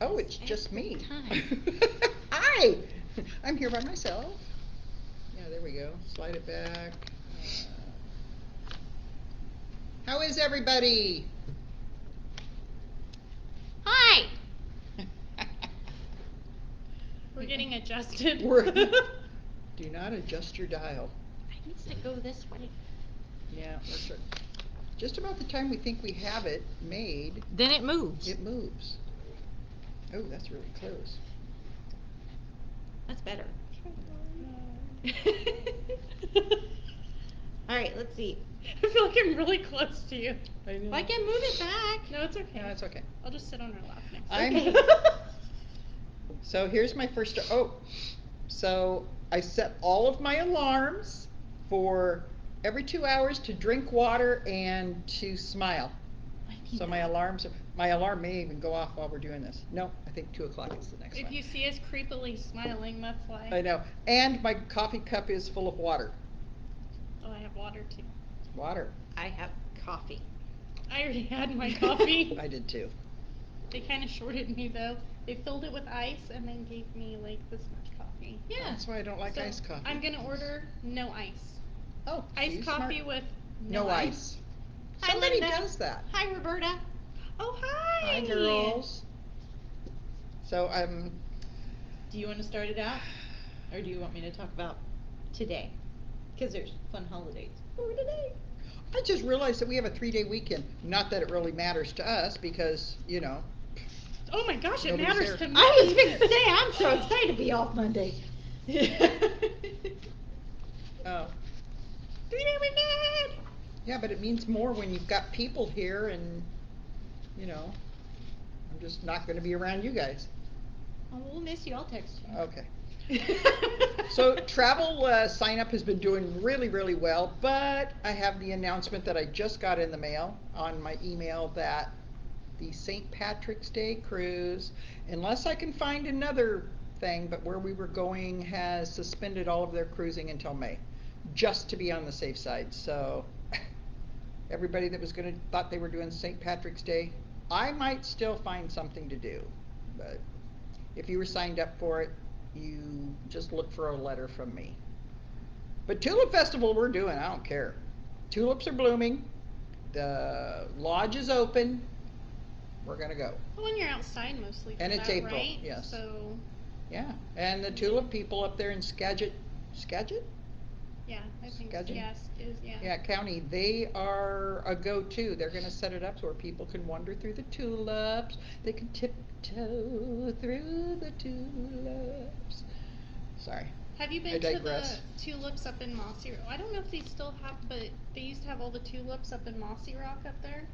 Oh, it's just me. Time. Hi! I'm here by myself. Yeah, there we go. Slide it back. How is everybody? Hi! We're getting adjusted. Do not adjust your dial. I need to go this way. Yeah, that's right. Just about the time we think we have it made, Then it moves. it moves. Oh, that's really close. That's better. All right, let's see. I feel like I'm really close to you. I know. Well, I can move it back. No, it's okay. No, it's okay. I'll just sit on her lap next. I'm So here's my first. So I set all of my alarms for every 2 hours to drink water and to smile. So my alarm may even go off while we're doing this. No, I think 2 o'clock is the next one. If you see us creepily smiling, that's why. I know. And my coffee cup is full of water. Oh, I have water too. Water. I have coffee. I already had my coffee. I did too. They kind of shorted me though. They filled it with ice and then gave me like this much coffee. Yeah. That's why I don't like So iced coffee. I'm gonna order no ice. Oh, Iced coffee with no ice. Hi, Somebody Linda. does that. Hi, Roberta. Oh, hi. Hi, girls. So Do you want to start it out, or do you want me to talk about today? Because there's fun holidays for today. I just realized that we have a 3-day weekend. Not that it really matters to us because, you know. Oh my gosh, it Nobody's matters there. to me. I was going to say, I'm so excited to be off Monday. Oh. 3-day weekend! Yeah, but it means more when you've got people here and, you know, I'm just not going to be around you guys. Oh, we'll miss you. I'll text you. Okay. So travel sign up has been doing really, really well, but I have the announcement that I just got in the mail on my email that the St. Patrick's Day cruise, unless I can find another thing, but where we were going has suspended all of their cruising until May, just to be on the safe side. So everybody that was thought they were doing St. Patrick's Day, I might still find something to do, but if you were signed up for it, you just look for a letter from me. But Tulip Festival we're doing, I don't care. Tulips are blooming. The lodge is open. We're going to go. Well, when you're outside mostly for And it's that, April, right? yes. So, Yeah. And the tulip people up there in Skagit? yeah, I think Skagit? yes, yeah. Yeah, county, they are a go-to. They're going to set it up so where people can wander through the tulips. They can tiptoe through the tulips. Sorry. Have you I been to the digress. tulips up in Mossy Rock? I don't know if they still have, but they used to have all the tulips up in Mossy Rock up there.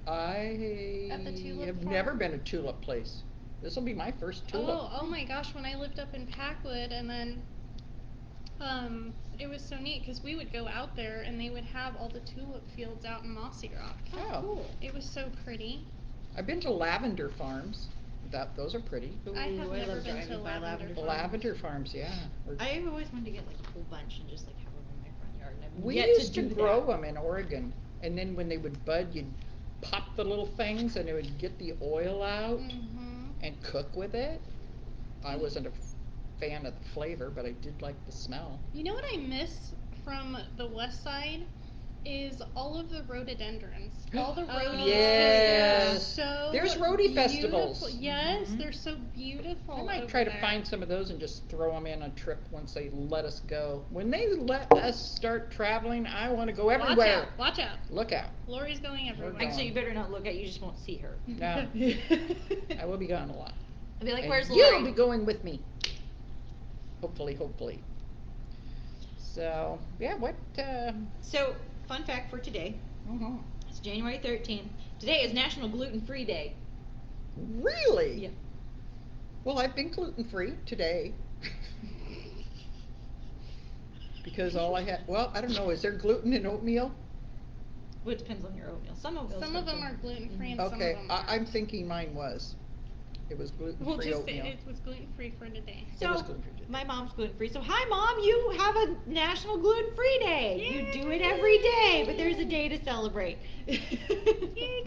I At the tulip have farm? never been a tulip place. This will be my first tulip. Oh my gosh, when I lived up in Packwood and then it was so neat because we would go out there and they would have all the tulip fields out in Mossy Rock. Oh. Cool. It was so pretty. I've been to lavender farms. Those are pretty. I have Ooh, I never love been to driving by lavender lavender The farms. lavender farms, yeah. I've always wanted to get like a whole bunch and just like have them in my front yard. And I've We yet used to to do grow that. them in Oregon, and then when they would bud, you'd pop the little things, and it would get the oil out Mm-hmm. and cook with it. I wasn't a fan of the flavor, but I did like the smell. You know what I miss from the west side is all of the rhododendrons. All the rhodies. Yes. They're so There's rhodie beautiful. festivals. Yes, Mhm. they're so beautiful. I might over try to there. find some of those and just throw them in a trip once they let us go. When they let us start traveling, I want to go everywhere. Watch out. Look out. Lori's going everywhere. going. Actually, you better not look at. You just won't see her. No, I will be gone a lot. I'll be like, And "Where's you'll Lori?" be going with me. Hopefully. So, yeah, what, So, fun fact for today. mhm. It's January 13th. Today is National Gluten-Free Day. Really? Yeah. Well, I've been gluten-free today. Because all I had, well, I don't know, is there gluten in oatmeal? Well, it depends on your oatmeal. Some oatmeal. Some of them are gluten free and some Okay, of them aren't. I'm thinking mine was. It was gluten-free We'll just say oatmeal. it was gluten free for today. It was So, gluten-free today. my mom's gluten-free. So, hi, Mom. You have a National Gluten-Free Day. You do it every day, but there's a day to celebrate.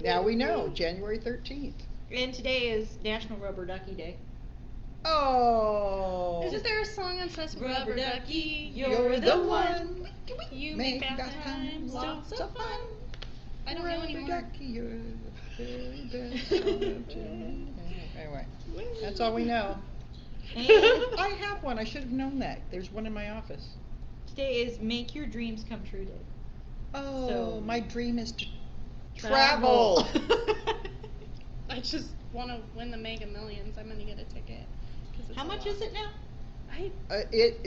Now we know, January 13th. And today is National Rubber Ducky Day. Oh. Isn't there a song that says Rubber Ducky, you're the one. You make bath time lots of fun. I don't know Rubber anymore. ducky, you're the very best of children. Anyway, that's all we know. And I have one. I should have known that. There's one in my office. today is Make Your Dreams Come True Day. Oh, So- my dream is to travel. I just want to win the Mega Millions. I'm gonna get a ticket. 'Cause it's How a much lot. is it now?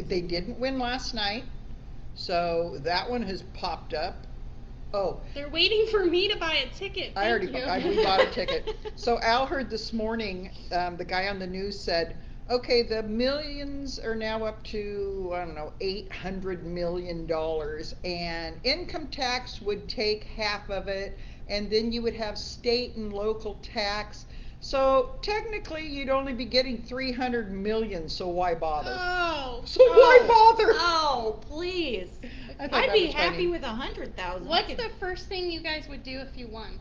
They didn't win last night, so that one has popped up. Oh, They're waiting for me to buy a ticket. I already Thank you. we bought a ticket. So Al heard this morning, the guy on the news said, okay, the millions are now up to, I don't know, $800 million, and income tax would take half of it, and then you would have state and local tax. So technically you'd only be getting 300 million, so why bother? Oh. So why bother? Oh, please. I thought I'd that be was happy funny. with 100,000. What's the first thing you guys would do if you won?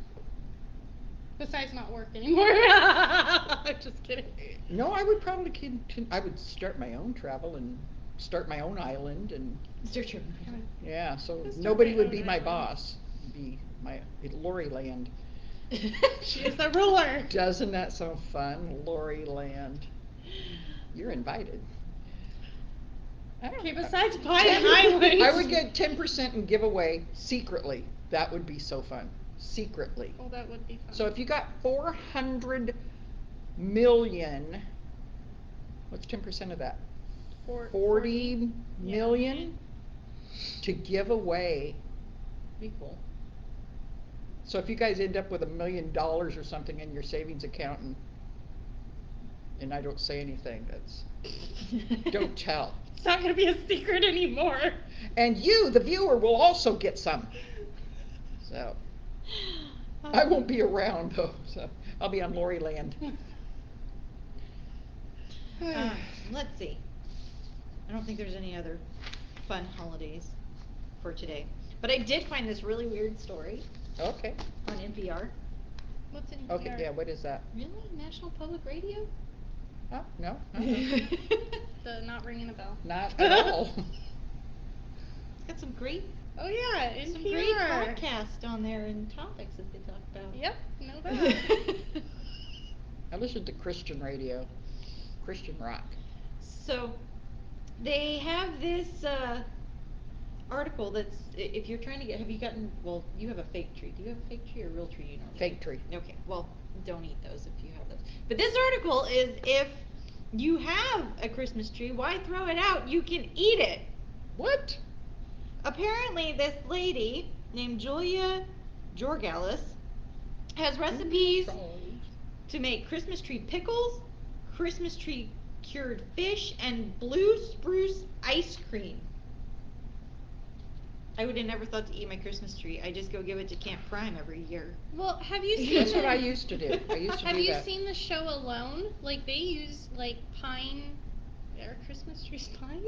Besides not work anymore. I'm just kidding. No, I would probably I would start my own travel and start my own island, and Search your yeah, so Just start nobody my would own be my island. boss. It'd be my Lori Land. She's the ruler. Doesn't that sound fun? Lori Land. You're invited. I don't Okay, know. besides buying islands. I would get 10% and give away secretly. That would be so fun. Secretly. Well, that would be fun. So if you got 400 million, what's 10% of that? 40 million to give away. Be cool. So if you guys end up with $1 million or something in your savings account, and I don't say anything, that's don't tell. It's not going to be a secret anymore. And you, the viewer, will also get some. So I won't be around though, so I'll be on Lori Land. Let's see. I don't think there's any other fun holidays for today. But I did find this really weird story Okay. on NPR. What's in Okay. here? Yeah. What is that? Really? National Public Radio? Oh, no. The not ringing a bell. Not at all. It's got some great NPR. some great podcasts on there and topics that they talk about. Yep, know that. I listen to Christian radio, Christian rock. So they have this article that's, if you're trying to get, have you gotten, well, you have a fake tree. Do you have a fake tree or a real tree? You normally Fake do? tree. Okay, well, don't eat those if you have those. But this article is, if you have a Christmas tree, why throw it out? You can eat it. What? Apparently, this lady named Julia Jorgalis has recipes to make Christmas tree pickles, Christmas tree cured fish, and blue spruce ice cream. I would have never thought to eat my Christmas tree. I just go give it to Camp Prime every year. Well, have you seen That's what I used to do. I used to Have do you that. seen the show Alone? Like, they use, like, pine. Are Christmas trees pine?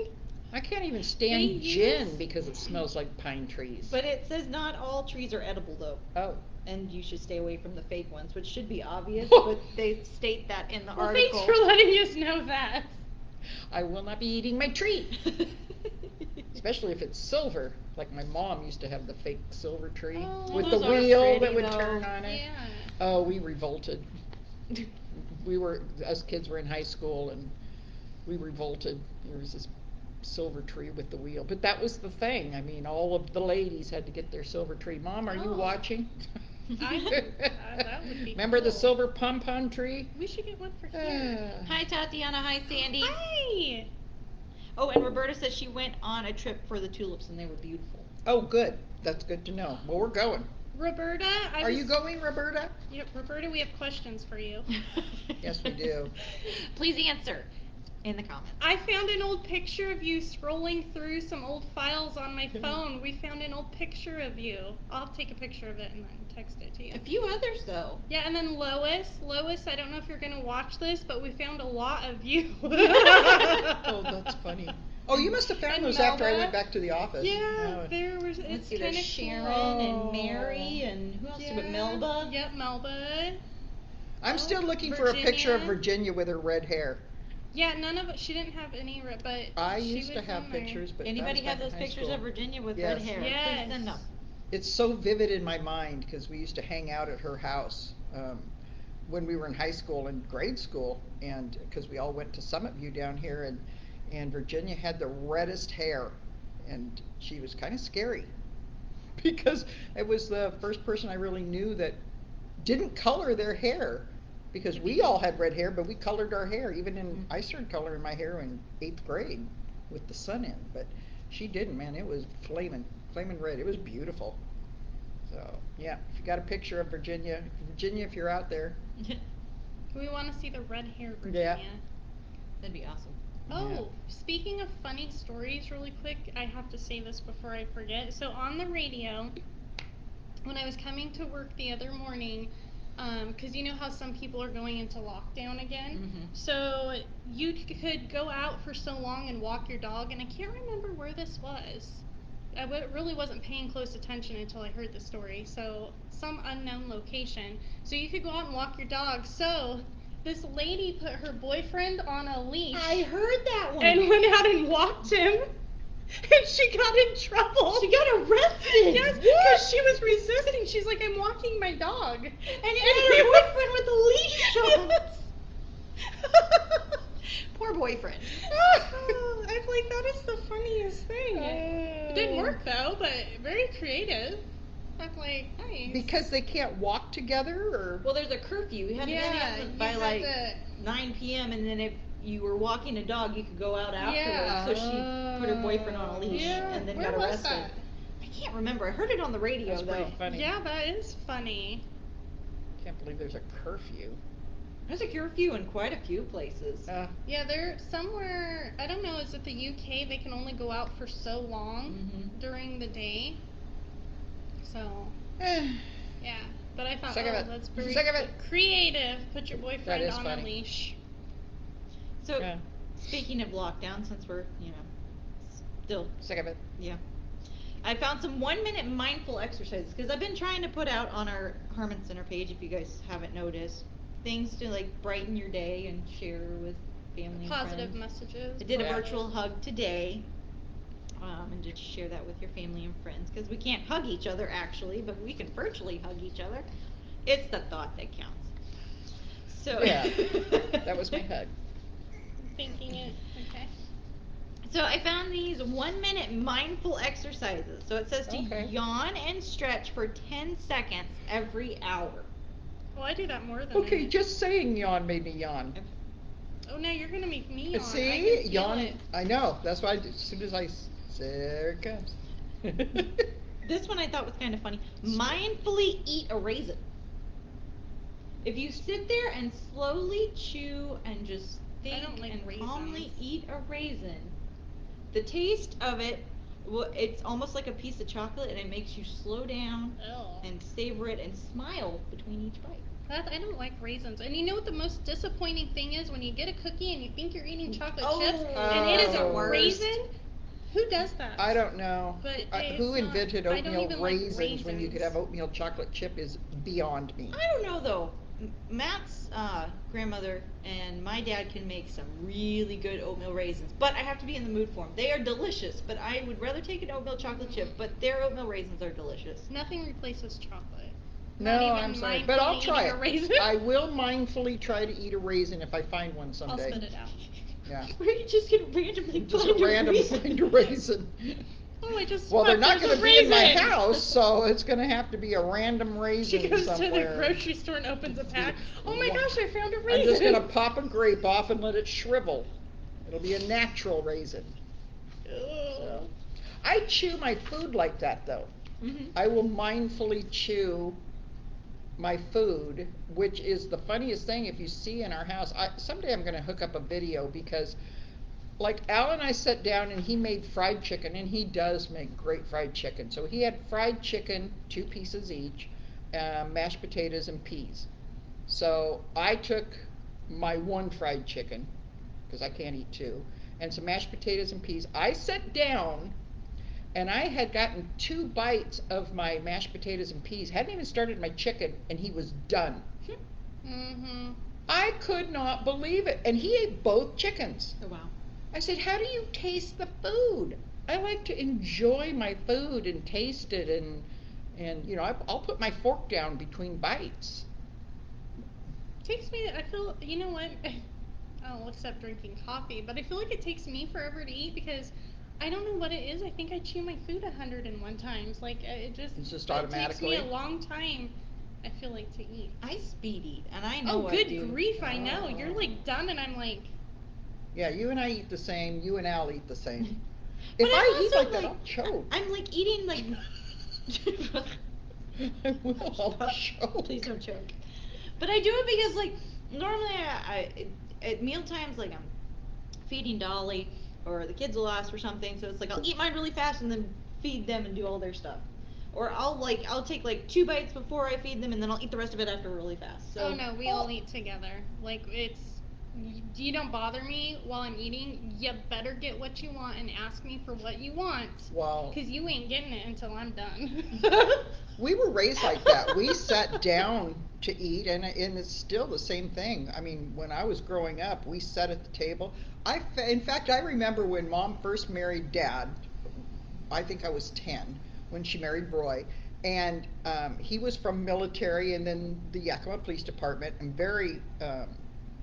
I can't even They stand gin use- because it smells like pine trees. But it says not all trees are edible, though. Oh. And you should stay away from the fake ones, which should be obvious, but they state that in the Well, article. thanks for letting us know that. I will not be eating my tree. Especially if it's silver. Like my mom used to have the fake silver tree Oh, with the those are wheel that pretty, would though. turn on it. Yeah. Oh, we revolted. Us kids were in high school and we revolted. There was this silver tree with the wheel. But that was the thing. I mean, all of the ladies had to get their silver tree. Mom, are you Oh. watching? That would be Remember the cool. silver pom-pom tree? We should get one for here. Hi, Tatiana. Hi, Sandy. Hi! Oh, and Roberta says she went on a trip for the tulips and they were beautiful. Oh, good. That's good to know. Well, we're going. Roberta, Are you going, Roberta? Yep, Roberta, we have questions for you. Yes, we do. Please answer in the comments. I found an old picture of you scrolling through some old files on my phone. We found an old picture of you. I'll take a picture of it and then text it to you. A few others, though. Yeah, and then Lois, I don't know if you're going to watch this, but we found a lot of you. Oh, that's funny. Oh, you must have found And those after I Melba. went back to the office. Yeah, Oh. there was, Let's it's see, kind there's of Sharon cool. and Mary and who else? Yeah. But Melba. Yep, Melba. I'm Oh, still looking for a picture of Virginia. Virginia with her red hair. Yeah, none of it. She didn't have any, but I she used to was have on there. pictures, but that Anybody was back have those in high pictures school. of Virginia with Yes. red hair? Yes. Please send them. It's so vivid in my mind because we used to hang out at her house when we were in high school and grade school, and because we all went to Summit View down here, and Virginia had the reddest hair, and she was kind of scary because it was the first person I really knew that didn't color their hair because we all had red hair, but we colored our hair. Even in I started coloring my hair in 8th grade with the sun in, but she didn't. Man, it was flaming red. It was beautiful. So yeah, if you got a picture of Virginia, if you're out there, We want to see the red hair Yeah. Virginia. That'd be awesome. Oh, Yeah. speaking of funny stories, really quick, I have to say this before I forget. So on the radio, when I was coming to work the other morning, because you know how some people are going into lockdown again, Mhm. so you could go out for so long and walk your dog, and I can't remember where this was. Really wasn't paying close attention until I heard the story. So some unknown location. So you could go out and walk your dog. So this lady put her boyfriend on a leash I heard that one. and went out and walked him. And she got in trouble. She got arrested. Yes, because she was resisting. She's like, I'm walking my dog. And you had her boyfriend with a leash on. Poor boyfriend. I was like, that is the funniest thing. It didn't work though, but very creative. I was like, nice. because they can't walk together, or Well, there's a curfew. You had to Yeah, be in you by had like to- 9 p.m. and then if you were walking a dog, you could go out afterwards. Yeah. So she put her boyfriend on a leash Yeah, and then where got was arrested. that? I can't remember. I heard it on the radio that's though. pretty funny. Yeah, that is funny. Can't believe there's a curfew. There's a curfew in quite a few places. Yeah, they're somewhere, I don't know, is it the UK? They can only go out for so long Mhm. during the day. So, Eh, yeah. But I thought, Sick of it. that's very Sick of it. creative. Put your boyfriend is on funny. a leash. So, Yeah. speaking of lockdown, since we're, still, Sick of it. yeah. I found some 1-minute mindful exercises because I've been trying to put out on our Harman Center page, if you guys haven't noticed, things to like brighten your day and share with family and Positive friends. messages. I did a Yeah. virtual hug today, and just share that with your family and friends because we can't hug each other actually, but we can virtually hug each other. It's the thought that counts. So Yeah, that was my hug. Thinking it. Okay. So I found these 1-minute mindful exercises. So it says to Okay. yawn and stretch for 10 seconds every hour. Well, I do that more than Okay, I- just saying yawn made me yawn. Oh, now you're going to make me yawn. I See, can feel yawn. it. I know. That's why as soon as there it comes. This one I thought was kind of funny. Mindfully eat a raisin. If you sit there and slowly chew and just think don't like and raisins. calmly eat a raisin, the taste of it, it's almost like a piece of chocolate and it makes you slow down Ew. and savor it and smile between each bite. I don't like raisins. And you know what the most disappointing thing is? When you get a cookie and you think you're eating chocolate Oh, chips and it is a oh. raisin? Who does that? I don't know. But Who it's not- invented I don't oatmeal even like raisins when you could have raisins. oatmeal chocolate chip is beyond me. I don't know though. Matt's grandmother and my dad can make some really good oatmeal raisins, but I have to be in the mood for them. They are delicious, but I would rather take an oatmeal chocolate chip, but their oatmeal raisins are delicious. Nothing replaces chocolate. No, Not even I'm sorry, but I'll mindfully try eating it. a raisin. I will mindfully try to eat a raisin if I find one I'll someday. spit it out. Yeah. Or you just gonna randomly Just find a random raisin. find a raisin. Oh, I just Well, they're fuck, not there's going to a be in my raisin. house, so it's going to have to be a random raisin She goes somewhere. to the grocery store and opens a pack. Oh my gosh, I found a raisin. I'm just going to pop a grape off and let it shrivel. It'll be a natural raisin. So. I chew my food like that, though. Mhm. I will mindfully chew my food, which is the funniest thing if you see in our house. Someday I'm going to hook up a video because, like, Al and I sat down and he made fried chicken, and he does make great fried chicken. So he had fried chicken, 2 pieces each, mashed potatoes and peas. So I took my 1 fried chicken, because I can't eat 2, and some mashed potatoes and peas. I sat down and I had gotten 2 bites of my mashed potatoes and peas, hadn't even started my chicken, and he was done. Mm-hmm. I could not believe it. And he ate both chickens. Oh, wow. I said, how do you taste the food? I like to enjoy my food and taste it, and I'll put my fork down between bites. Takes me. I feel. You know what? I'll accept drinking coffee, but I feel like it takes me forever to eat because I don't know what it is. I think I chew my food 101 times. Like it just. It's just It takes me automatically? a long time. I feel like to eat. I speed eat, and I know Oh, what I good do. grief! I know you're like done, and I'm like. Yeah, you and I eat the same. You and Al eat the same. But If I'm I eat also, like that, I'll choke. I'm like eating like. I will. I'll choke. Please don't choke. But I do it because like normally at meal times like I'm feeding Dolly or the kids will ask for something, so it's like I'll eat mine really fast and then feed them and do all their stuff. Or I'll take like 2 bites before I feed them and then I'll eat the rest of it after really fast. So Oh no, we all eat together. Like it's. You don't bother me while I'm eating. You better get what you want and ask me for what you want. Well, Cause you ain't getting it until I'm done. we were raised like that. We sat down to eat, and it's still the same thing. I mean, when I was growing up, we sat at the table. In fact, I remember when Mom first married Dad. I think I was 10 when she married Roy, and he was from military, and then the Yakima Police Department, and very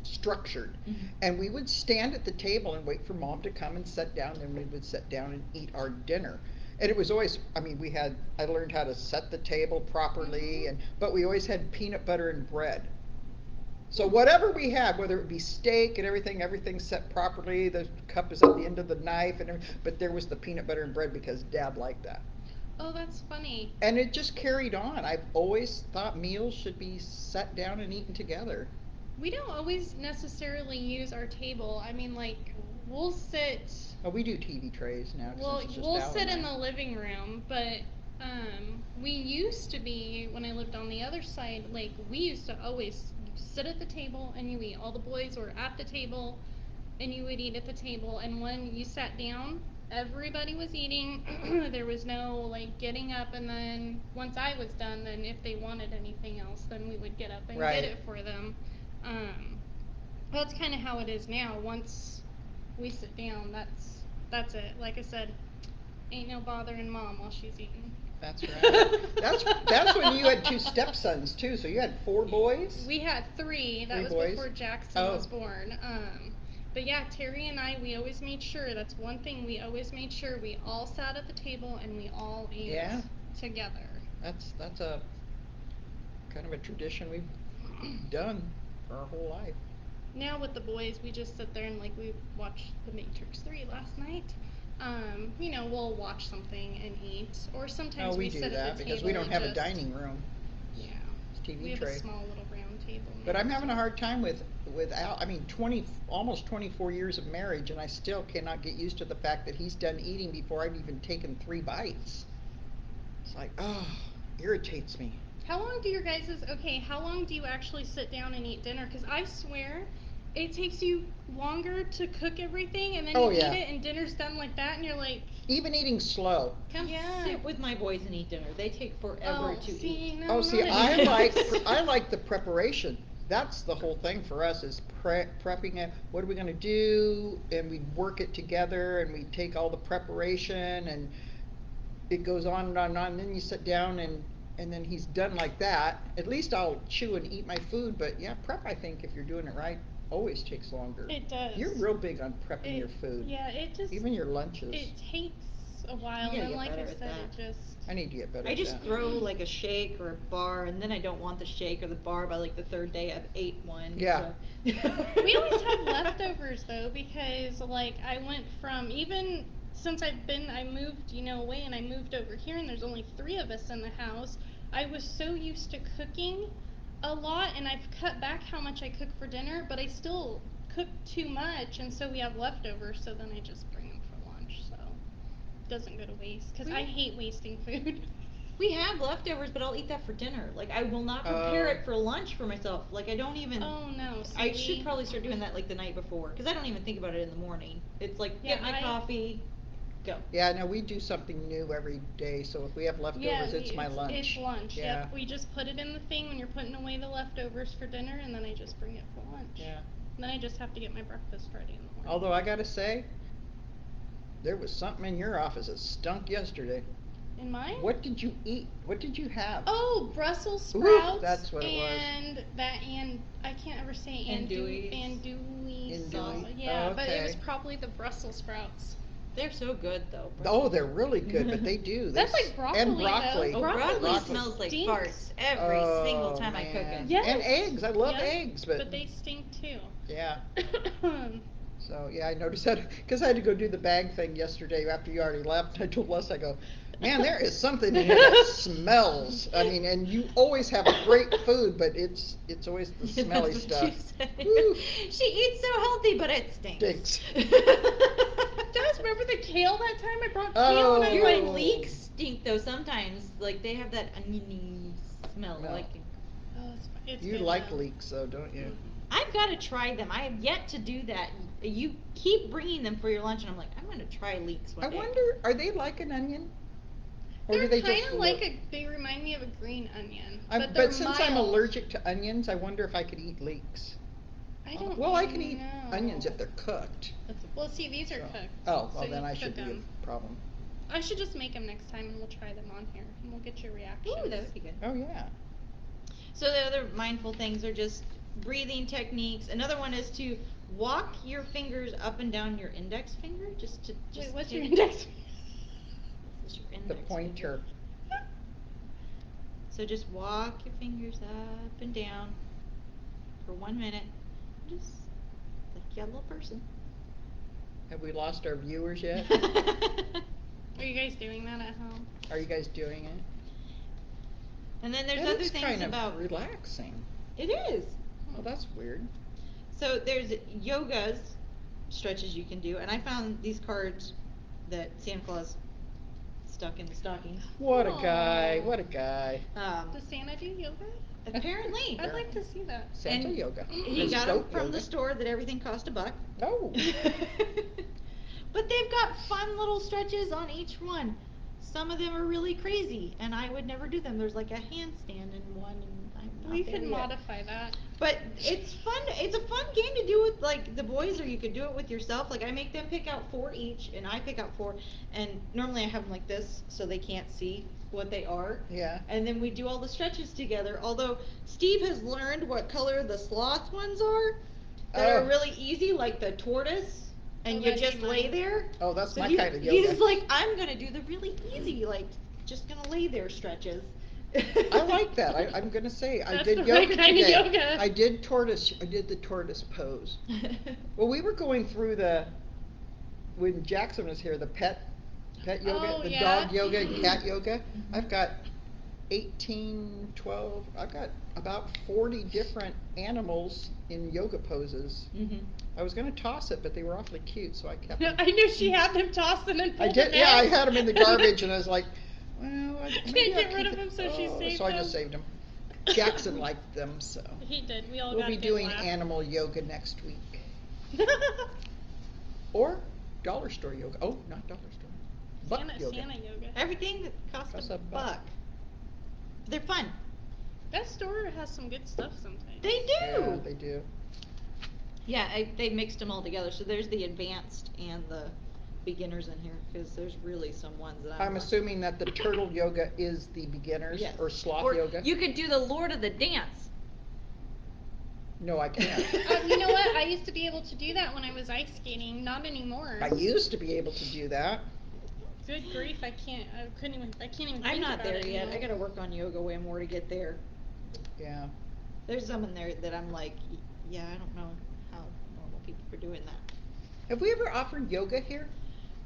structured. Mhm. And we would stand at the table and wait for Mom to come and sit down, and we would sit down and eat our dinner. And it was always, I mean, I learned how to set the table properly, but we always had peanut butter and bread. So whatever we had, whether it be steak and everything's set properly, the cup is at the end of the knife, but there was the peanut butter and bread because Dad liked that. Oh, that's funny. And it just carried on. I've always thought meals should be set down and eaten together. We don't always necessarily use our table. I mean, like, we'll sit. Oh, we do TV trays now Well, since it's just we'll Al sit and in the I. living room, but we used to be when I lived on the other side. Like, we used to always sit at the table and you eat. All the boys were at the table, and you would eat at the table. And when you sat down, everybody was eating. There was no like getting up, and then once I was done, then if they wanted anything else, then we would get up and get Right. it for them. Um, that's kind of how it is now. Once we sit down, that's it. Like I said, ain't no bothering Mom while she's eating. That's right. That's when you had two stepsons too. So you had 4 boys. We had three. That Three was boys? before Jackson Oh. was born. But yeah, Terry and I, we always made sure. That's one thing we always made sure. We all sat at the table and we all ate Yeah. together. That's a kind of a tradition we've done for our whole life. Now with the boys, we just sit there and like we watched The Matrix 3 last night. We'll watch something and eat, or sometimes No, we we do sit that at the because table we don't and have a just, dining room. Yeah, It's TV we have tray. a small little round table. But now, I'm having so. a hard time with Al. I mean, almost 24 years of marriage, and I still cannot get used to the fact that he's done eating before I've even taken 3 bites. It's like, oh, irritates me. How long how long do you actually sit down and eat dinner? Because I swear it takes you longer to cook everything and then Oh, you yeah. eat it and dinner's done like that and you're like, Even eating slow. Come Yeah. sit with my boys and eat dinner. They take forever oh, to see, eat. no, Oh, see, not I anymore. like the preparation. That's the whole thing for us is prepping it. What are we going to do? And we work it together, and we take all the preparation, and it goes on and on and on. And then you sit down, and then he's done like that. At least I'll chew and eat my food. But yeah, prep, I think if you're doing it right, always takes longer. It does. You're real big on prepping your food. Yeah, it just Even your lunches. it takes a while, I gotta and get like better I at said, that. it just I need to get better I at just that. throw like a shake or a bar, and then I don't want the shake or the bar by like the third day I've ate one. Yeah. So. we always have leftovers though because like I went from even since I moved away and I moved over here and there's only 3 of us in the house. I was so used to cooking a lot and I've cut back how much I cook for dinner, but I still cook too much and so we have leftovers. So then I just bring them for lunch, so it doesn't go to waste because I hate wasting food. We have leftovers, but I'll eat that for dinner. Like I will not prepare it for lunch for myself. Like I don't even. Oh no! See, I should probably start doing that like the night before because I don't even think about it in the morning. It's like Yeah, get my coffee, Go. Yeah, no, we do something new every day, so if we have leftovers, it's my lunch. It's lunch. Yeah. Yep. We just put it in the thing when you're putting away the leftovers for dinner, and then I just bring it for lunch. Yeah. And then I just have to get my breakfast ready in the morning. Although I gotta say, there was something in your office that stunk yesterday. In mine? What did you eat? What did you have? Oh, Brussels Ooh, sprouts. that's what it was. And I can't ever say Andouille. Andouille sauce. Andouille? Yeah, Oh, but it was okay. probably the Brussels sprouts. They're so good though. Oh, they're really good, but they do. That's like broccoli, And broccoli. though. Oh, broccoli Broccoli smells like stinks. farts every single time I cook man. it. Yes. And eggs. I love Yep, eggs, but they stink too. yeah. So yeah, I noticed that because I had to go do the bag thing yesterday after you already left. I told Les, I go, man, there is something in here that smells. I mean, and you always have great food, but it's always the smelly That's stuff. what you said. Woo. She eats so healthy, but it stinks. Stinks. Guys, remember the kale that time I brought kale and I Your was Oh. like, leeks stink though sometimes. Like they have that oniony smell. No. Like oh, it's You good like though. leeks, though, don't you? I've got to try them. I have yet to do that. You keep bringing them for your lunch, and I'm like, I'm going to try leeks one I day. wonder, are they like an onion? Or They're do they kind just of like look? they remind me of a green onion, but they're But since I'm mild. allergic to onions, I wonder if I could eat leeks. I don't Well, I can eat know. onions if they're cooked. Well, see, these are So- cooked. Oh, so well, then you I cook should be them. a problem. I should just make them next time, and we'll try them on here, and we'll get your reactions. Ooh, that would be good. Oh, yeah. So the other mindful things are just breathing techniques. Another one is to walk your fingers up and down your index finger. Just Wait, what's take- your index? This is your The index pointer. finger. So just walk your fingers up and down for 1 minute. Just like you're a little person. Have we lost our viewers yet? Are you guys doing that at home? Are you guys doing it? And then there's And other it's things kind about of relaxing. it is. Oh, that's weird. So there's yogas stretches you can do, and I found these cards that Santa Claus stuck in the stockings. What a guy. Aw. What a guy. Does Santa do yoga? Apparently. I'd like to see that. Santa And yoga. He It's got them goat from yoga. the store that everything cost $1. Oh. But they've got fun little stretches on each one. Some of them are really crazy, and I would never do them. There's like a handstand in one, and I'm not We there could yet. modify that. But it's fun. It's a fun game to do with like the boys, or you could do it with yourself. Like I make them pick out 4 each, and I pick out 4. And normally I have them like this, so they can't see what they are. Yeah. And then we do all the stretches together. Although Steve has learned what color the sloth ones are, that are Oh. really easy, like the tortoise, and Oh, you that'd be just lay mine. there. Oh, that's So my he- kind of yoga. He's like, I'm gonna do the really easy, like just gonna lay there stretches. I like that. I'm gonna say I That's did the yoga right kind of today. yoga. I did the tortoise pose. Well, we were going through when Jackson was here, the pet yoga, Oh, the yeah? dog yoga and cat yoga. I've got 12, I've got about 40 different animals in yoga poses. Mhm. I was gonna toss it, but they were awfully cute, so I kept them. I knew she had them tossed and then I pulled did, them yeah, I out. had them in the garbage, and I was like, well, Can't maybe I'll get rid keep of it. 'em, so she saved So I them. just saved them. Jackson liked them, so. He did. We all We'll got be a good doing laugh. animal yoga next week. Or dollar store yoga. Oh, not dollar store. Buck yoga. Santa yoga. Everything that costs Costs a a buck. buck. They're fun. That store has some good stuff sometimes. They do. Yeah, they do. Yeah, they mixed them all together. So there's the advanced and the beginners in here, because there's really some ones that I'm assuming that the turtle yoga is the beginners Yes. or sloth Or yoga. you could do the Lord of the Dance. No, I can't. You know what? I used to be able to do that when I was ice skating. Not anymore. I used to be able to do that. Good grief! I can't even. Think I'm not about there it yet. anymore. I gotta work on yoga way more to get there. Yeah. There's some in there that I'm like, yeah, I don't know how normal people are doing that. Have we ever offered yoga here?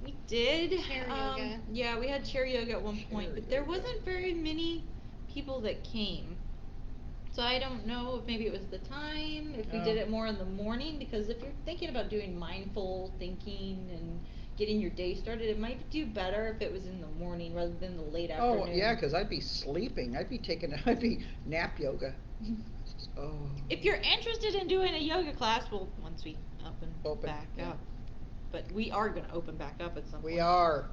We did. Chair yoga. Yeah, we had chair yoga at one point, Chair but there yoga. wasn't very many people that came. So I don't know if maybe it was the time, if we did Oh. it more in the morning, because if you're thinking about doing mindful thinking and getting your day started, it might do better if it was in the morning rather than the late afternoon. Oh, yeah, because I'd be sleeping. I'd be nap yoga. Oh. If you're interested in doing a yoga class, well, once we up and Open, back yeah. up. but we are going to open back up at some point. We are.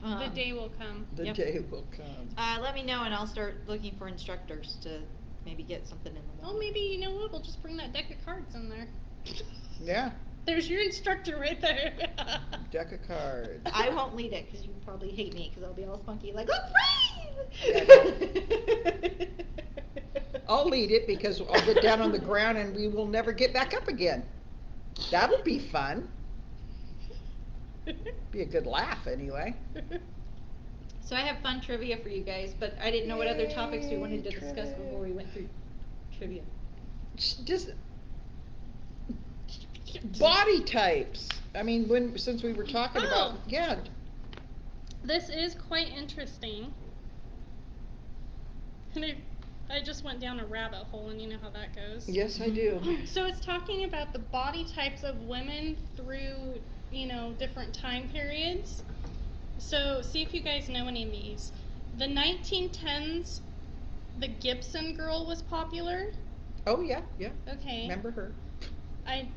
The day will come. The day will come. Let me know, and I'll start looking for instructors to maybe get something in the morning. Oh, maybe, you know what? We'll just bring that deck of cards in there. Yeah. There's your instructor right there. Deck of cards. I won't lead it because you probably hate me because I'll be all spunky like, let's breathe! I'll lead it because I'll get down on the ground and we will never get back up again. That'll be fun. Be a good laugh anyway. So I have fun trivia for you guys, but I didn't know what other topics we wanted to discuss before we went through trivia. Just body types. I mean, since we were talking about, yeah. This is quite interesting. I just went down a rabbit hole, and you know how that goes. Yes, I do. So it's talking about the body types of women through, different time periods. So see if you guys know any of these. The 1910s, the Gibson girl was popular. Oh yeah. Okay. Remember her? I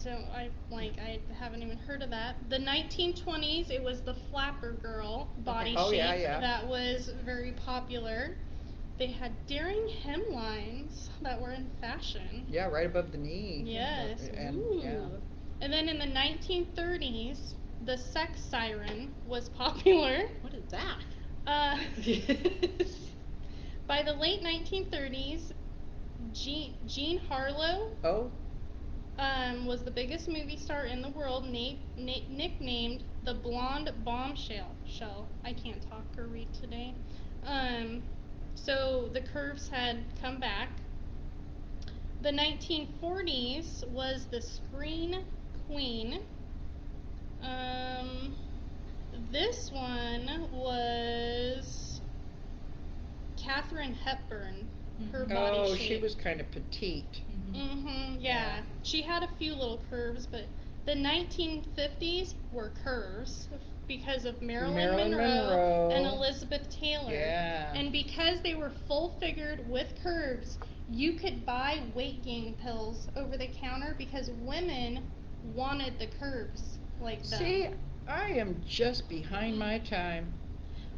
haven't even heard of that. The 1920s, it was the flapper girl body shape. Yeah. That was very popular. They had daring hemlines that were in fashion. Yeah, right above the knee. Yes. And yeah. And then in the 1930s, the sex siren was popular. What is that? By the late 1930s, Jean Harlow was the biggest movie star in the world, nicknamed the Blonde Bombshell. I can't talk or read today. So the curves had come back. The 1940s was the Screen Queen. This one was Katharine Hepburn. Her body shape. She was kind of petite. Yeah. She had a few little curves, but the 1950s were curves because of Marilyn Monroe and Elizabeth Taylor. Yeah. And because they were full-figured with curves, you could buy weight gain pills over the counter because women wanted the curves like that. See, I am just behind my time.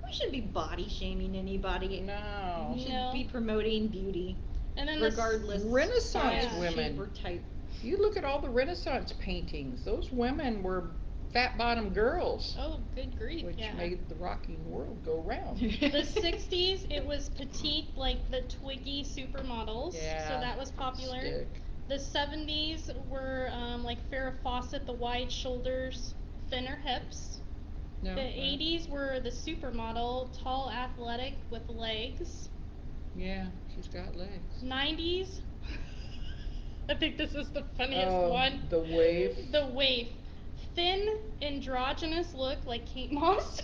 We shouldn't be body shaming anybody. No. We should be promoting beauty. And then regardless Renaissance size, women. shape, or type. You look at all the Renaissance paintings. Those women were fat-bottom girls. Oh, good grief! Which yeah. made the rocking world go round. The 60s, it was petite, like the Twiggy supermodels. Yeah. So that was popular. Stick. The 70s were like Farrah Fawcett, the wide shoulders, thinner hips. No, The 80s were the supermodel, tall, athletic, with legs. Yeah, she's got legs. 90s, I think this is the funniest one. The waif. The waif. Thin, androgynous look like Kate Moss.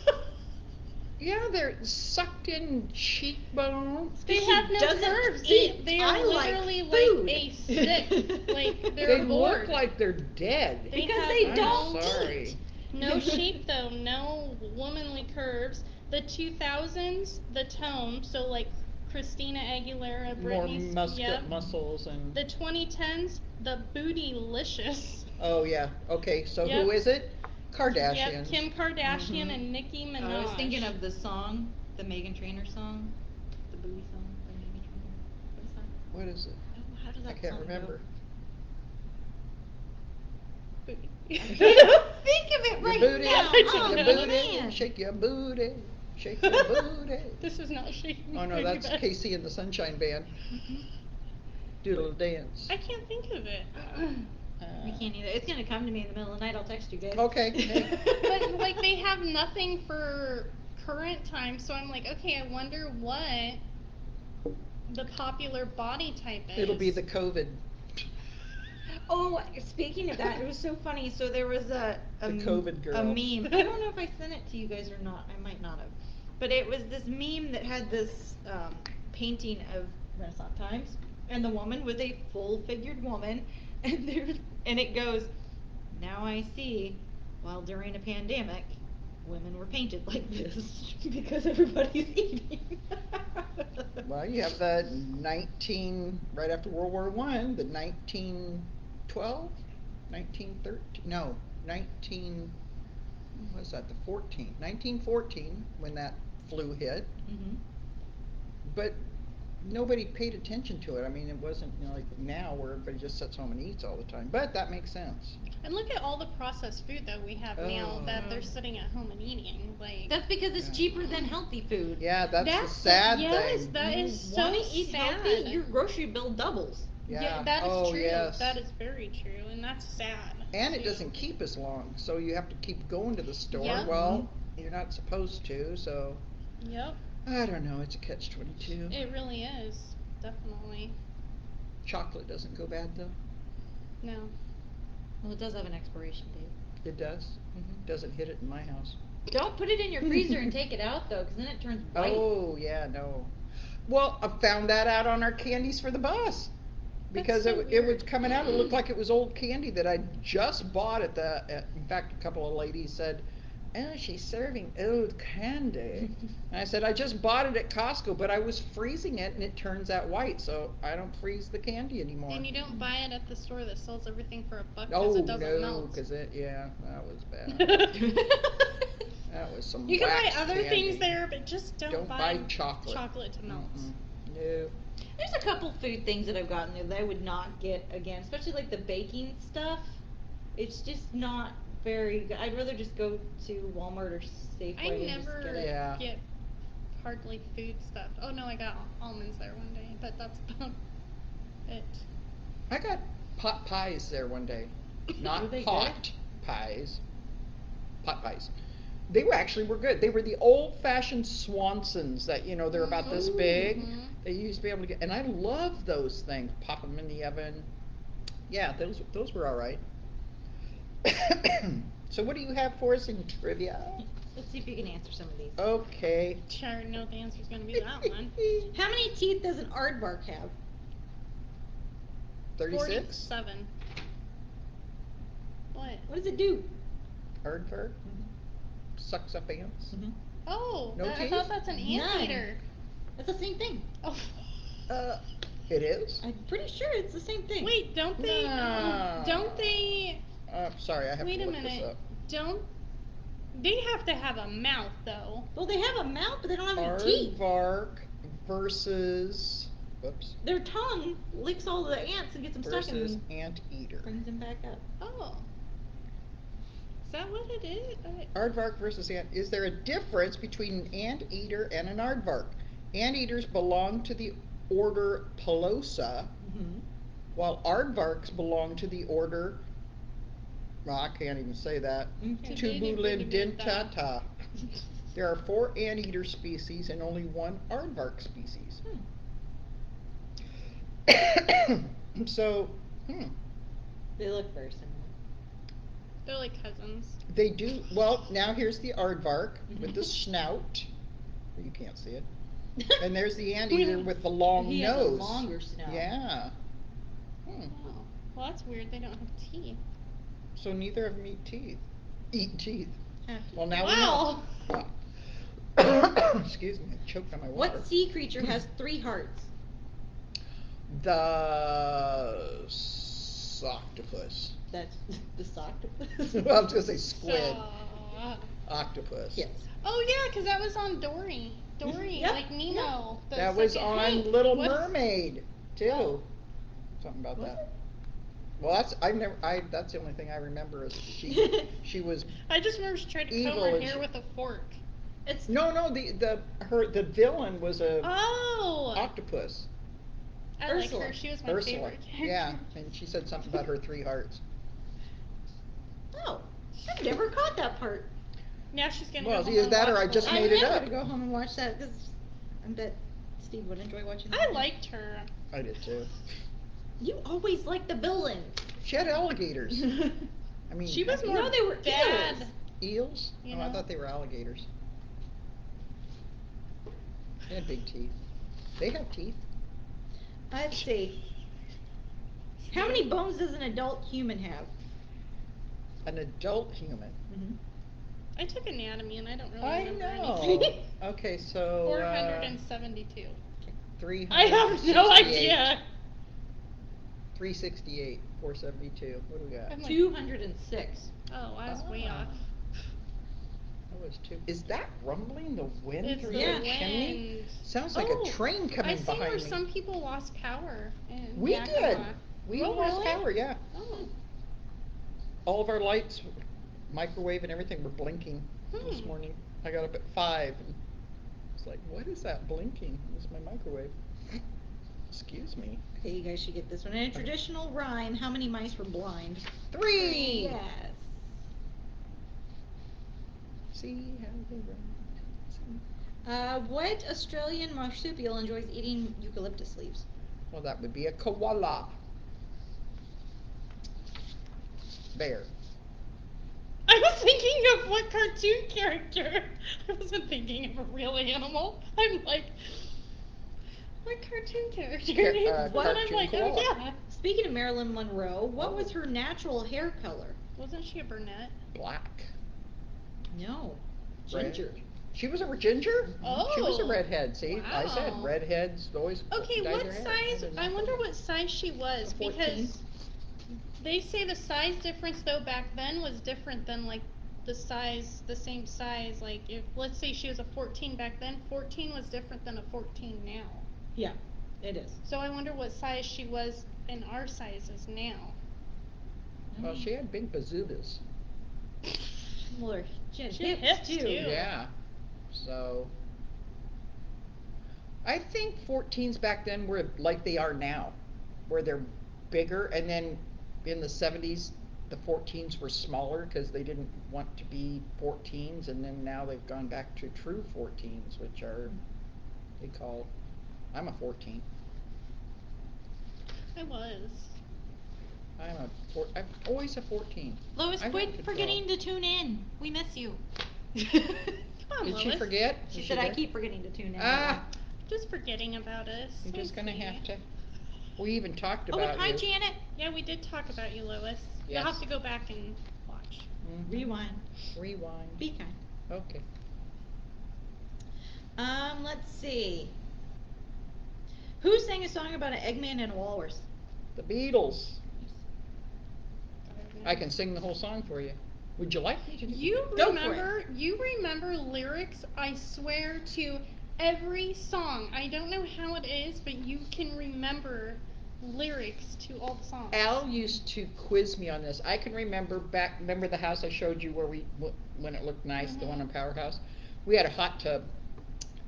Yeah, they're sucked in cheekbones. They have no curves. They are literally like a stick. Like they're They bored. look like they're dead. Because they don't sorry. eat. No shape though, no womanly curves. The 2000s, the tone, so like Christina Aguilera, Britney More muscles and. The 2010s, the bootylicious. Oh yeah. Okay. So who is it? Kardashians. Yep, Kim Kardashian and Nicki Minaj. I was thinking of the song, the Meghan Trainor song, the booty song by Meghan Trainor. What is that? What is it? Oh, how does that I can't song remember. Go? Think of it right booty, now. Your booty, man. shake your booty, shake your booty. This is not shaking. Oh no, that's Casey and the Sunshine Band. Do a little dance. I can't think of it. We can't either. It's gonna come to me in the middle of the night. I'll text you guys. Okay. Hey. But like they have nothing for current time, so I'm like, okay, I wonder what the popular body type is. It'll be the COVID. Oh, speaking of that, it was so funny. So there was a COVID girl. a meme. I don't know if I sent it to you guys or not. I might not have. But it was this meme that had this painting of Renaissance times, and the woman was a full-figured woman, and it goes, "Now I see, while during a pandemic, women were painted like this because everybody's eating." Well, you have the right after World War I, the 1912, 1913, no, 19, When was that? The 14th, 1914, when that flu hit. Mm-hmm. But nobody paid attention to it. I mean, it wasn't, like now where everybody just sits home and eats all the time. But that makes sense. And look at all the processed food that we have now that Oh. they're sitting at home and eating. Like That's because it's Yeah. cheaper than healthy food. Yeah, that's the That's sad yes, thing. that you is want so to eat sad. healthy, your grocery bill doubles. Yeah. that is Oh, true. yes. That is very true, and that's sad. And it too. doesn't keep as long, so you have to keep going to the store. Yep. Well, you're not supposed to, so Yep. I don't know. It's a catch-22. It really is. Definitely. Chocolate doesn't go bad though. No. Well, it does have an expiration date. It does. Doesn't hit it in my house. Don't put it in your freezer and take it out though, because then it turns white. Oh yeah, no. Well, I found that out on our candies for the bus. Because That's so it was weird. coming out, it looked like it was old candy that I just bought in fact, a couple of ladies said, "Oh, she's serving old candy." And I said, "I just bought it at Costco, but I was freezing it and it turns out white, so I don't freeze the candy anymore." And you don't buy it at the store that sells everything for $1 Oh, because it doesn't no, melt. because that was bad. That was some You can buy wax other candy. things there, but just don't buy chocolate. chocolate to melt. No. There's a couple food things that I've gotten there that I would not get again, especially like the baking stuff. It's just not very good. I'd rather just go to Walmart or Safeway I and never just get it. Yeah. get hardly food stuff. Oh no, I got almonds there one day, but that's about it. I got pot pies there one day. Were Not they pot pies. Pot pies. They were good. They were the old-fashioned Swansons that, they're about this big. Mhm. They used to be able to get, and I love those things. Pop them in the oven. Yeah, those were all right. So what do you have for us in trivia? Let's see if you can answer some of these. Okay. I already know what the answer's gonna be that one. How many teeth does an aardvark have? 36? 47. What? What does it do? Aardvark? Sucks up ants? Oh, No I teeth? thought that's an None. anteater. That's the same thing. Oh. It is? I'm pretty sure it's the same thing. Wait, don't they? No. Don't they? Sorry, I have Wait to a look minute. this up. Don't they have to have a mouth though? Well, they have a mouth, but they don't have any teeth. Aardvark versus, whoops, Their tongue licks all the ants and gets them stuck versus and anteater. brings them back up. Oh. Is that what it is? Aardvark versus ant. Is there a difference between an anteater and an aardvark? Anteaters belong to the order Pelosa, while aardvarks belong to the order, well, I can't even say that, Okay. Tubulidentata. There are 4 anteater species and only 1 aardvark species. So, They look very similar. They're like cousins. they do, well, now here's the aardvark with the snout. You can't see it. And there's the anteater with the long He nose. has a longer snout. Yeah. Oh. Well, that's weird. They don't have teeth. So neither of them eat teeth. Eat teeth. Have Well, now Wow. we know. Wow. Excuse me, I choked on my water. What sea creature has 3 hearts? The octopus. That's the octopus. Well, I was gonna say squid. So- Octopus. Yes. Oh yeah, because that was on Dory. Dory, Yep, like Nemo. the That was second- on Hey, Little what- Mermaid too. Oh. Something about Was that. it? Well, that's the only thing I remember is she was I just remember she tried to Evil comb her and hair she- with a fork. It's the villain was a Oh. octopus. I like Ursula. her. She was my Ursula. favorite character. Yeah, and she said something about her 3 hearts. Oh, I've never caught that part. Now she's gonna Well, go either home that and or watch I the just live. made it I'm up. gonna go home and watch that because I bet Steve would enjoy watching that. I liked her. I did too. You always like the villain. She had alligators. I mean, She was You more know they were bad. eels? You Oh, I know? thought they were alligators. They had big teeth. They have teeth. Let's see. How many bones does an adult human have? An adult human. I took anatomy and I don't really I remember know. anything. Okay, so 472. 368. I have no idea. 368, 472. What do we got? I'm like, 206. oh, I was way Ah. off. I was too. Is that rumbling the wind It's through the Yeah. the chimney? wind. Sounds like a Oh, train coming I've seen behind where me. some people lost power in We did. Yakima. We Oh, lost really? power, yeah. Oh. All of our lights, microwave and everything were blinking this Hmm. morning. I got up at 5 and it's like, what is that blinking? It's my microwave. Excuse me. Okay, you guys should get this one. In a traditional rhyme, how many mice were blind? 3. Yes. See how they run. See. What Australian marsupial enjoys eating eucalyptus leaves? Well, that would be a koala. Bear. I was thinking of what cartoon character. I wasn't thinking of a real animal. I'm like, what cartoon character? What? And I'm Cartoon like, koala. oh yeah. Speaking of Marilyn Monroe, what was Oh. her natural hair color? Wasn't she a brunette? Black. No. Red. Ginger. She was a ginger? Oh. She was a redhead. See, I said Wow. redheads always Okay, dye what their hair. size? did I not wonder know. what size she was, A 14? because they say the size difference though back then was different than like the same size. Like if let's say she was a 14 back then, 14 was different than a 14 now. Yeah, it is. So I wonder what size she was in our sizes now. Well, she had big bazookas. Well, she had She had hips, hips, too. too. Yeah. So I think 14s back then were like they are now, where they're bigger, and then in the 70s the 14s were smaller because they didn't want to be 14s, and then now they've gone back to true 14s, which are they call. I'm a 14. I was. I'm always a 14. Lois, I quit wanted to forgetting to tune in. We miss you. Come on, Did Lois. she forget? She Was said I there? keep forgetting to tune in. Ah, Just forgetting about us. you're So just gonna sweet. have to. We even talked Oh, and about hi, you. Janet. Yeah, we did talk about you, Lois. You'll Yes. have to go back and watch. Rewind. Rewind. Be kind. Okay. Let's see. Who sang a song about an Eggman and a walrus? The Beatles. I can sing the whole song for you. Would you like me to? Go for it. You remember lyrics, I swear, to every song. I don't know how it is, but you can remember lyrics to all the songs. Al used to quiz me on this. I can remember back. Remember the house I showed you where when it looked nice, the one in Powerhouse. We had a hot tub,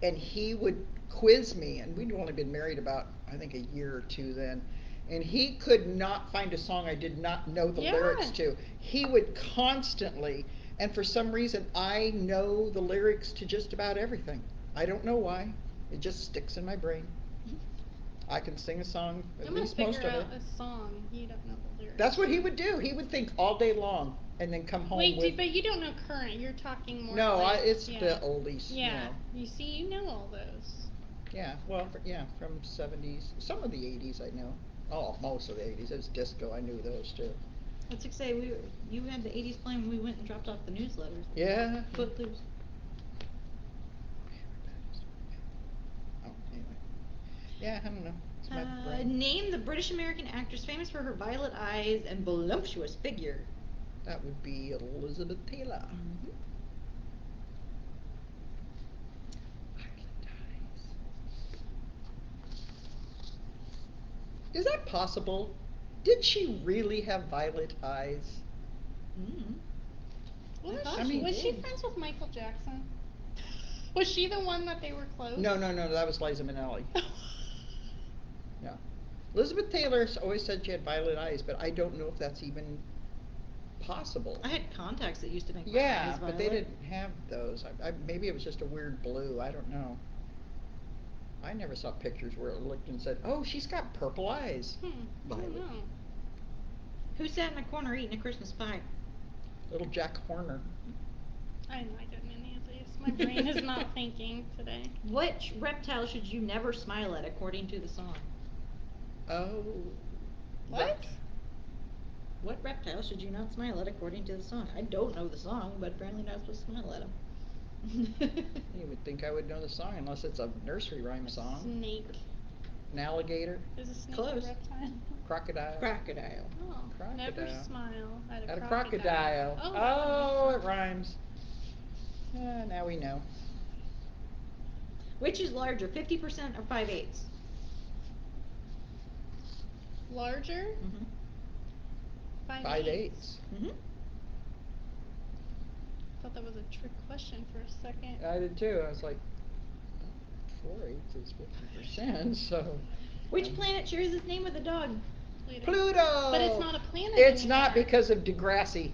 and he would quiz me, and we'd only been married about I think a year or two then. And he could not find a song I did not know the lyrics to. He would constantly, and for some reason, I know the lyrics to just about everything. I don't know why. It just sticks in my brain. I can sing a song, at I'm gonna least most figure of it. out a song. You don't know the lyrics. That's what he would do. He would think all day long and then come home with. But you don't know current. You're talking more. No, like, it's the oldies. Yeah. You know. You see, you know all those. Yeah, well, from 70s. Some of the 80s I know. Oh, most of the 80s. It was disco. I knew those too. Let's just say you had the 80s playing when we went and dropped off the newsletters. Yeah. Footloose. Oh, anyway. Yeah, I don't know. It's my brain. Name the British American actress famous for her violet eyes and voluptuous figure. That would be Elizabeth Taylor. Is that possible? Did she really have violet eyes? Was she friends with Michael Jackson? Was she the one that they were close? No, that was Liza Minnelli. No. Elizabeth Taylor always said she had violet eyes, but I don't know if that's even possible. I had contacts that used to make my eyes Yeah, violet. but they didn't have those. Maybe it was just a weird blue. I don't know. I never saw pictures where it looked and said, "Oh, she's got purple eyes." I don't know. Who sat in a corner eating a Christmas pie? Little Jack Horner. I know I didn't any of these. My brain is not thinking today. Which reptile should you never smile at, according to the song? Oh. What? What reptile should you not smile at, according to the song? I don't know the song, but apparently not supposed to smile at him. You would think I would know the song unless it's a nursery rhyme song. Snake. An alligator. Is a snake Close. a reptile? Crocodile. Crocodile. Oh, never Crocodile. smile at At a a crocodile. Oh, Oh, it rhymes. Now we know. Which is larger, 50% or 5/8? Larger? Mm-hmm. 5/8. Mm-hmm. Thought that was a trick question for a second. I did too. I was like, 4/8 is 50%, so. Which planet shares its name with a dog? Pluto! But it's not a planet It's anymore. not because of Degrassi.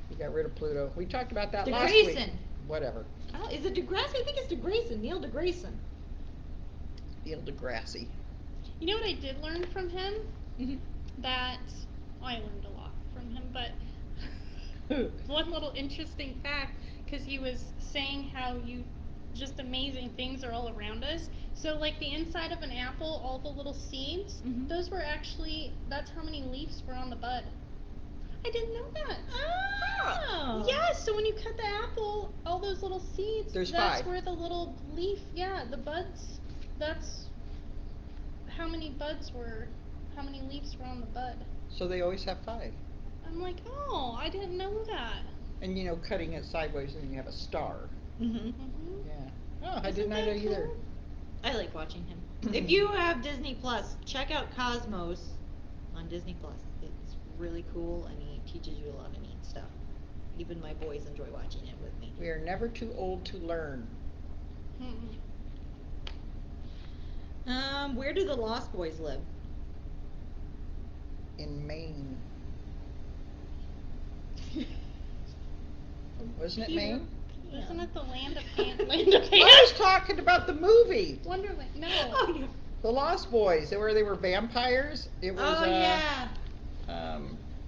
We got rid of Pluto. We talked about that last week. Degrassi. Whatever. Oh, is it Degrassi? I think it's Degrassi. Neil deGrasse. Neil Degrassi. You know what I did learn from him? Mm-hmm. That, well, I learned a lot from him, but one little interesting fact, because he was saying how just amazing things are all around us. So like the inside of an apple, all the little seeds, Mhm. those were actually, that's how many leaves were on the bud. I didn't know that. Oh. Yeah, so when you cut the apple, all those little seeds, There's that's 5. where the little leaf, the buds, that's how many leaves were on the bud. So they always have 5. I'm like, oh, I didn't know that. And cutting it sideways and you have a star. Mm-hmm. Mm-hmm. Yeah. Oh, I Isn't did not know that either. cool? I like watching him. If you have Disney Plus, check out Cosmos on Disney Plus. It's really cool and he teaches you a lot of neat stuff. Even my boys enjoy watching it with me. We are never too old to learn. Mm-mm. Where do the Lost Boys live? In Maine. Wasn't it Maine? Isn't it the land of I was talking about the movie. Wonderland. No. Oh, yeah. The Lost Boys. They were vampires. It was Oh, yeah.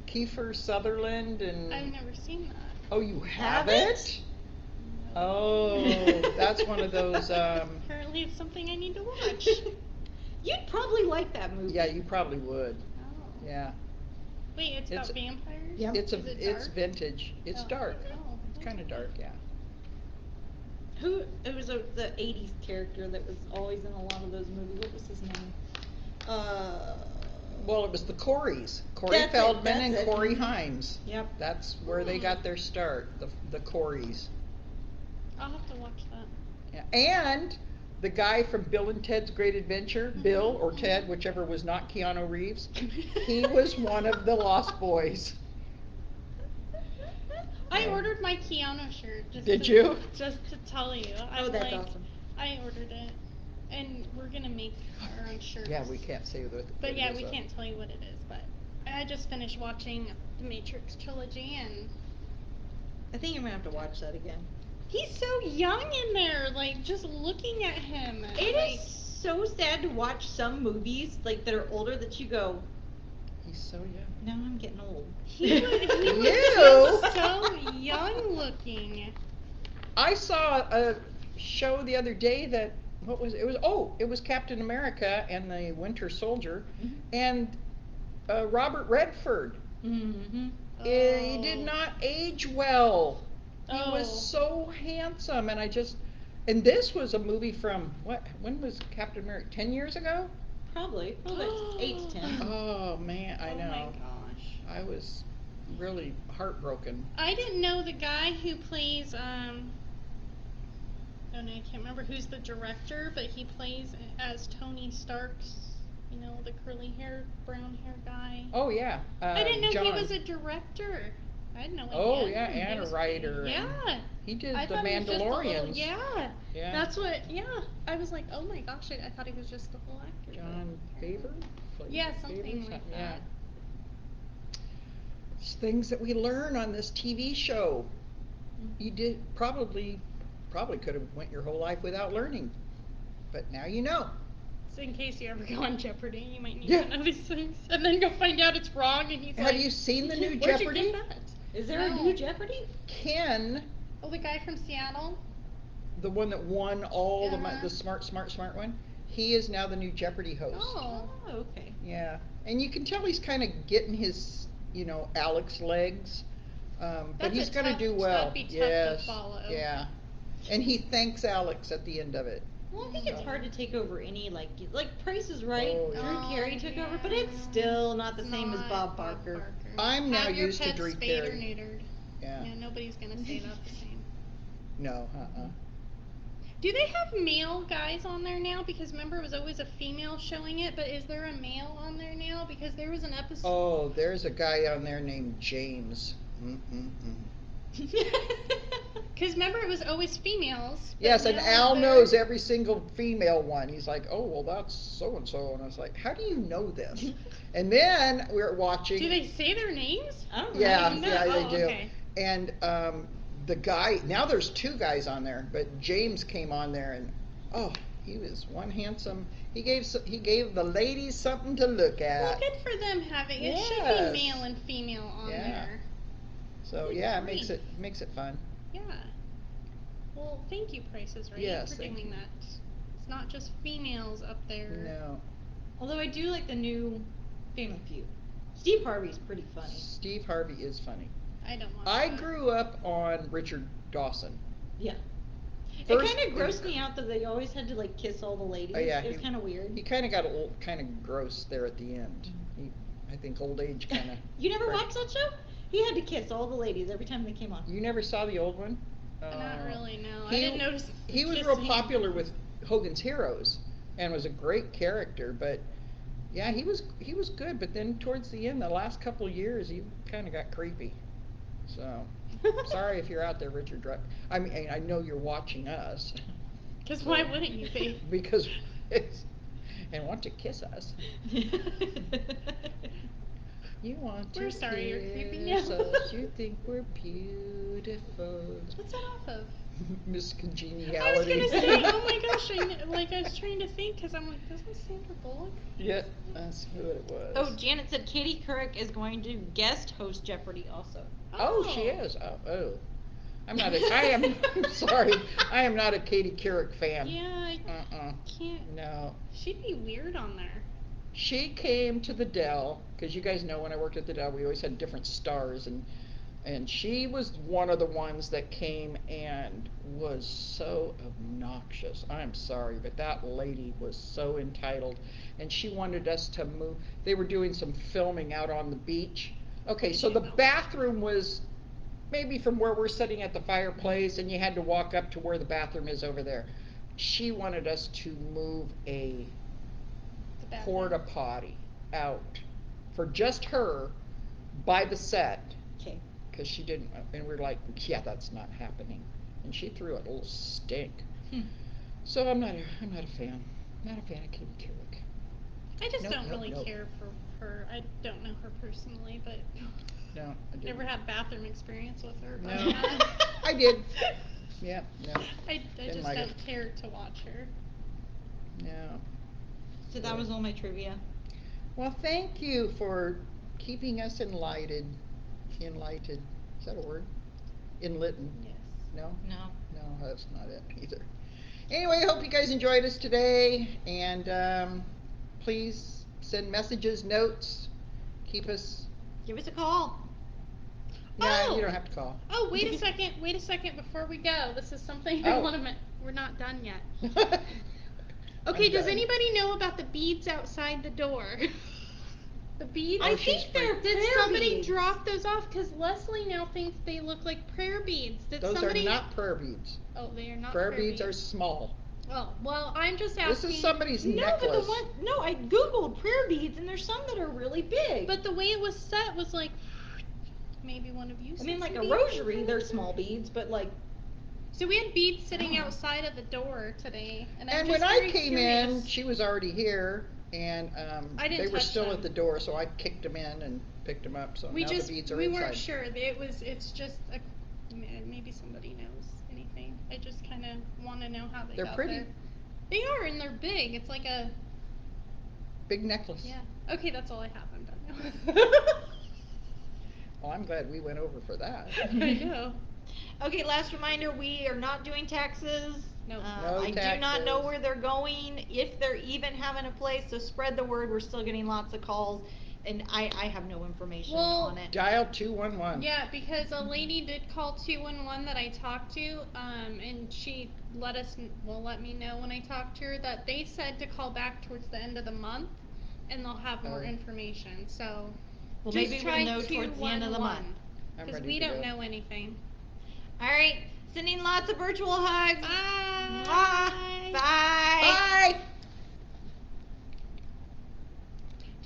Kiefer Sutherland and. I've never seen that. Oh, you Haven't? haven't? Oh, that's one of those. Apparently it's something I need to watch. You'd probably like that movie. Yeah, you probably would. Oh. Yeah. Wait, it's about It's- vampires? Yep. It's Is it it's dark? vintage. It's Oh. dark. Oh. It's kind of dark, yeah. It was the 80s character that was always in a lot of those movies. What was his name? Well, it was the Coreys. Corey That's it, Feldman that's and it. Corey Himes. Yep. That's where they got their start. The Coreys. I'll have to watch that. Yeah. And the guy from Bill and Ted's Great Adventure, Bill or Ted, whichever was not Keanu Reeves, he was one of the Lost Boys. I ordered my Keanu shirt. Did you? Just to tell you. Oh, that's awesome. I ordered it. And we're going to make our own shirts. Yeah, we can't say what But it yeah, is, we can't tell you what it is. But I just finished watching the Matrix trilogy and I think I'm gonna have to watch that again. he's so young in there. Like, just looking at him. It like, is so sad to watch some movies like that are older that you go, He's so young. now I'm getting old. He was You? so young looking. I saw a show the other day that what was it? It was Captain America and the Winter Soldier, Mhm. and Robert Redford. Mm-hmm. He did not age well. He was Oh. so handsome, and this was a movie from when was Captain America? 10 years ago? Probably. Well, that's 8 to 10. Oh man, I Oh know. my gosh. I was really heartbroken. I didn't know the guy who plays oh no, I can't remember who's the director, but he plays as Tony Stark's, the curly hair, brown hair guy. Oh yeah. I didn't know John. he was a director. I had no idea. Oh yeah, He and a was- writer. Yeah. He did I the thought he was just a little- Mandalorians. yeah. Yeah. That's what. Yeah. I was like, oh my gosh, I thought he was just a whole actor. John Favor? Yeah, something like something, that. yeah. It's things that we learn on this TV show. You did probably could have went your whole life without learning, but now you know. So in case you ever go on Jeopardy, you might need Yeah. to know these things, and then go find out it's wrong, and he's like, Have you seen the new "Where'd Jeopardy? you get that?" Is there a No. new Jeopardy? Ken, Oh, the guy from Seattle. the one that won all Uh-huh. the smart one, he is now the new Jeopardy host. Oh. Oh, okay. Yeah, and you can tell he's kind of getting his, Alex legs, but That's he's a going to tough- do well. that'd be tough to Yes, follow. yeah, and he thanks Alex at the end of it. Well, I think it's hard to take over any like Price is Right. Oh, Drew yeah. Carey took over, but it's yeah. still not the It's same as not Bob Barker. I'm now Have your used to pets Drew spayed or Carey. neutered. Yeah. Yeah, nobody's gonna say that the same. No, Do they have male guys on there now? Because remember, it was always a female showing it, but is there a male on there now? Because there was an episode. Oh, there's a guy on there named James. Because remember, it was always females. but Yes, and now Al they're- knows every single female one. He's like, oh, well, that's so and so. And I was like, how do you know this? And then we were watching. Do they say their names? I don't Yeah, know. yeah, Oh, they do. okay. And the guy, now there's two guys on there, but James came on there, and oh, he was one handsome. He gave the ladies something to look Well, at. good for them having it. Should Yes. be male and female on Yeah. there. So Good yeah, it grief. makes it fun. Yeah. Well, thank you, Price is Right, Yes, for thank doing you. that. It's not just females up there. No, Although I do like the new Family Feud. Steve Harvey's pretty funny. Steve Harvey is funny. I don't want I that. grew up on Richard Dawson. Yeah. First- it kind of grossed me out that they always had to like kiss all the ladies. Oh, yeah, it was kind of weird. He kind of got kind of gross there at the end. I think old age kind of. You never watched that show? He had to kiss all the ladies every time they came on. You never saw the old one? Not really, no. I He- didn't notice. He was kissing. real popular with Hogan's Heroes, and was a great character. But yeah, he was good. But then towards the end, the last couple of years, he kind of got creepy. So sorry if you're out there, Richard. I mean, I know you're watching us. Because why wouldn't you be? Because and want to kiss us. You want to We're sorry you're creeping kiss out. us. You think we're beautiful. What's that off of? Miss I was Congeniality. gonna say, oh my gosh, I was trying to think because I'm like, doesn't Sandra Bullock? Yeah, that's who it was. Oh, Janet said Katie Couric is going to guest host Jeopardy also. Oh, she is. Oh. I'm sorry. I am not a Katie Couric fan. Yeah, I Uh-uh. can't. No. She'd be weird on there. She came to the Dell, because you guys know when I worked at the Dell, we always had different stars, and she was one of the ones that came and was so obnoxious. I'm sorry, but that lady was so entitled, and she wanted us to move. They were doing some filming out on the beach. Okay, so the bathroom was maybe from where we're sitting at the fireplace, and you had to walk up to where the bathroom is over there. She wanted us to move a The bathroom. porta potty out for just her by the set, Okay. because she didn't, and we're like, yeah, that's not happening, and she threw a little stink. So I'm not a fan. Not a fan of Katie Couric. I just Nope, don't nope, really nope. care for her. I don't know her personally, but No, I didn't. never had bathroom experience with her. But No, I did. Yeah, no, I Didn't just like don't it. care to watch her. no. So that was all my trivia. Well, thank you for keeping us enlightened. Enlightened. Is that a word? Enlightened. Yes. No? No. No, that's not it either. Anyway, I hope you guys enjoyed us today, and please send messages, notes, keep us. Give us a call. Yeah, Oh! you don't have to call. Oh, wait a second. Wait a second before we go. This is something I Oh. want to. We're not done yet. Okay, I'm does done. anybody know about the beads outside the door? The beads? Oh, I she's think they're Did prayer somebody beads. drop those off? Because Leslie now thinks they look like prayer beads. Did Those somebody? are not prayer beads. Oh, they are not Prayer beads are small. Oh, well, I'm just This asking. is somebody's No, necklace. but the one. No, I googled prayer beads, and there's some that are really big. But the way it was set was like. Maybe one of you. I mean, said like a some rosary, beads? they're small beads, but like. So we had beads sitting Oh. outside of the door today, and I'm And just when I very came curious. in, she was already here, and I didn't they were touch still them. at the door, so I kicked them in and picked them up. So We now just the beads are we inside. weren't sure. It's just maybe somebody knows anything. I just kind of want to know how they They're got pretty. there. They are, and they're big. It's like a Big necklace. yeah. Okay, that's all I have. I'm done now. Well, I'm glad we went over for that. I know. Okay, last reminder: we are not doing taxes. No. No I do not know taxes. where they're going, if they're even having a place. So spread the word. We're still getting lots of calls, and I have no information Well, on it. Dial 211. Yeah, because a lady did call 211 that I talked to, and she let me know when I talked to her that they said to call back towards the end of the month, and they'll have more Oh. information. So, Well, just maybe try we'll know towards the end of the month. I'm because ready we to don't go. know anything. All right. Sending lots of virtual hugs. Bye. Mwah. Bye. Bye.